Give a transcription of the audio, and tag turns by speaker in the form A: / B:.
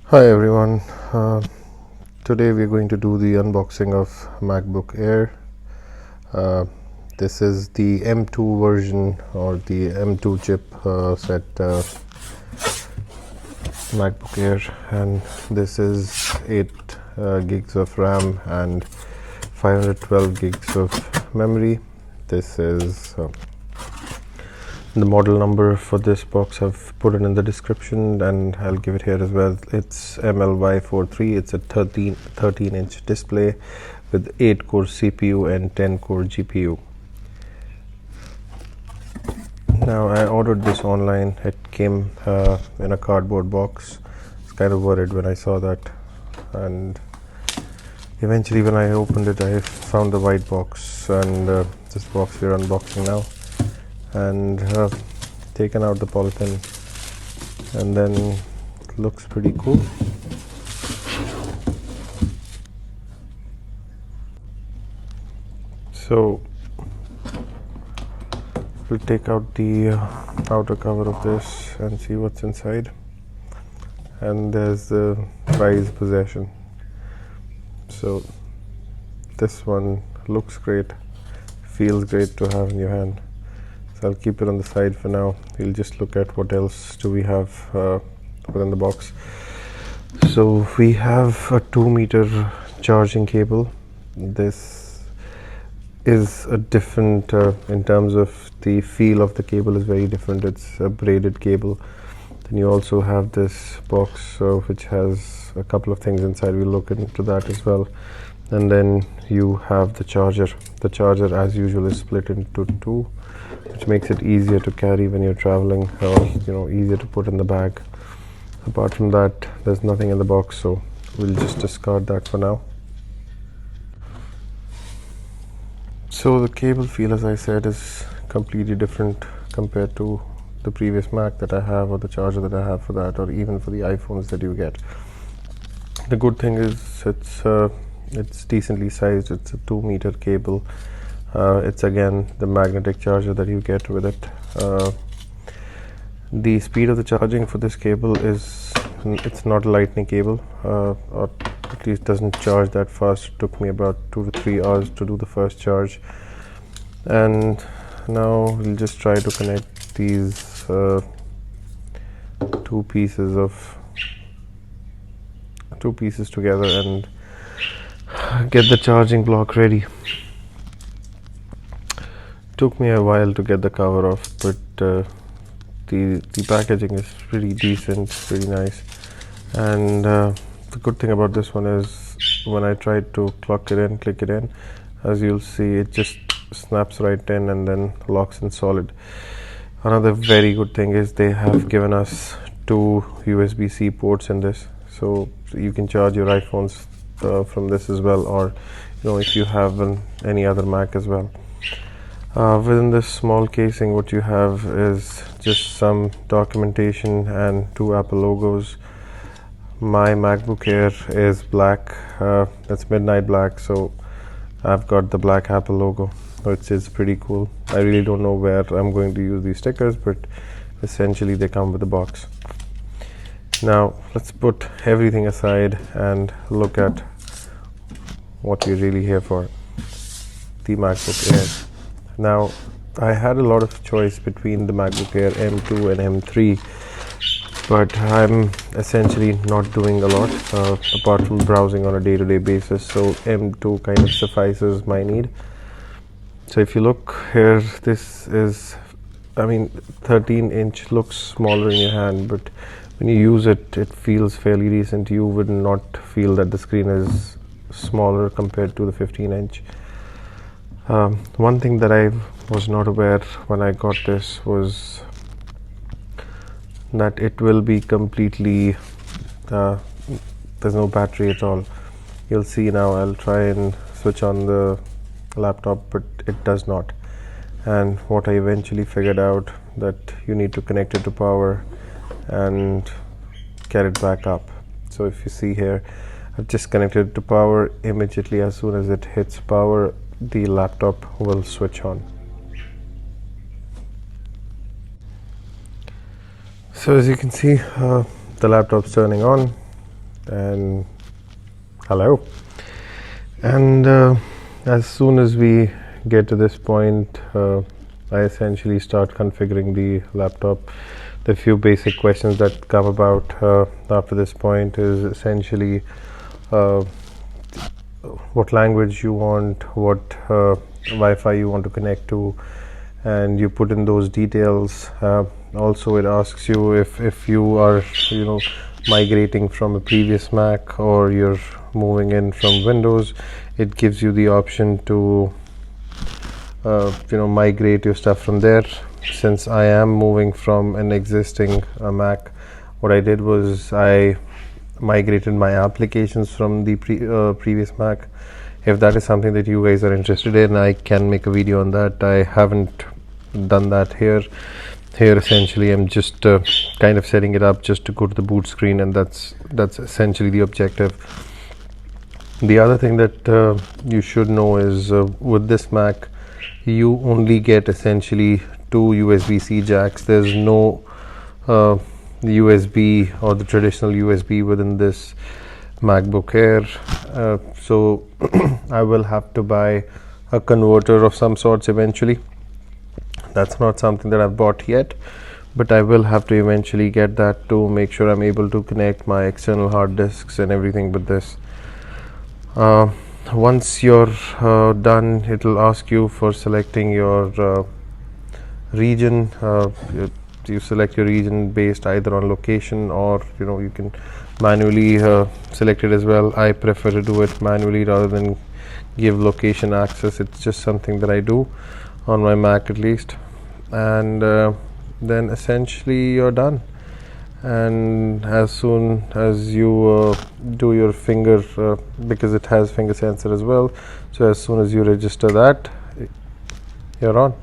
A: Hi everyone, today we're going to do the unboxing of MacBook Air. This is the M2 version or the M2 chip set MacBook Air, and this is 8 gigs of RAM and 512 gigs of memory. This is the model number for this box. I've put it in the description and I'll give it here as well. It's MLY43. It's a 13-inch display with 8-core CPU and 10-core GPU. Now, I ordered this online. It came in a cardboard box. I was kind of worried when I saw that, and eventually when I opened it I found the white box, and this box we're unboxing now, and taken out the polythene, and then it looks pretty cool. So we'll take out the outer cover of this and see what's inside. And there's the prized possession. So this one looks great, feels great to have in your hand. So I'll keep it on the side for now. We'll just look at what else do we have within the box. So we have a 2-meter charging cable. This is a different, in terms of the feel of the cable is very different. It's a braided cable. Then you also have this box which has a couple of things inside. We'll look into that as well. And then you have the charger. The charger, as usual, is split into two, which makes it easier to carry when you're traveling, or easier to put in the bag. Apart from that, there's nothing in the box, so we'll just discard that for now. So the cable feel, as I said, is completely different compared to the previous Mac that I have, or the charger that I have for that, or even for the iPhones that you get. The good thing is it's decently sized. It's a 2-meter cable. It's again the magnetic charger that you get with it. The speed of the charging for this cable is, it's not a lightning cable, or at least doesn't charge that fast. It took me about 2 to 3 hours to do the first charge. And now we'll just try to connect these two pieces together and get the charging block ready. Took me a while to get the cover off, but the packaging is pretty decent, pretty nice. And the good thing about this one is when I tried to click it in, as you'll see, it just snaps right in and then locks in solid. Another very good thing is they have given us 2 USB-C ports in this, so you can charge your iPhones from this as well, or if you have any other Mac as well. Within this small casing, what you have is just some documentation and 2 Apple logos. My MacBook Air is black, it's midnight black, so I've got the black Apple logo, which is pretty cool. I really don't know where I'm going to use these stickers, but essentially they come with the box. Now let's put everything aside and look at what we're really here for, the MacBook Air. Now, I had a lot of choice between the MacBook Air M2 and M3, but I'm essentially not doing a lot apart from browsing on a day-to-day basis, so M2 kind of suffices my need. So if you look here, this is, 13-inch looks smaller in your hand, but when you use it, it feels fairly decent. You would not feel that the screen is smaller compared to the 15-inch. One thing that I was not aware when I got this was that it will be completely, there's no battery at all. You'll see now. I'll try and switch on the laptop, but it does not. And what I eventually figured out, that you need to connect it to power and get it back up. So if you see here, I've just connected it to power. Immediately, as soon as it hits power, the laptop will switch on. So as you can see, the laptop's turning on. and hello. And as soon as we get to this point, I essentially start configuring the laptop. The few basic questions that come about after this point is essentially what language you want, what Wi-Fi you want to connect to, and you put in those details. Also, it asks you if you are migrating from a previous Mac or you're moving in from Windows. It gives you the option to migrate your stuff from there. Since I am moving from an existing Mac, what I did was I migrated my applications from the previous Mac. If that is something that you guys are interested in, I can make a video on that. I haven't done that here. Essentially I'm just kind of setting it up just to go to the boot screen, and that's essentially the objective. The other thing that you should know is with this Mac you only get essentially 2 USB-C jacks. There's no USB or the traditional USB within this MacBook Air, so I will have to buy a converter of some sorts eventually. That's not something that I've bought yet, but I will have to eventually get that to make sure I'm able to connect my external hard disks and everything with this. Once you're done, it will ask you for selecting your region. You select your region based either on location, or you can manually select it as well. I prefer to do it manually rather than give location access. It's just something that I do on my Mac at least. And then essentially you're done. And as soon as you do your finger, because it has finger sensor as well, so as soon as you register that, you're on.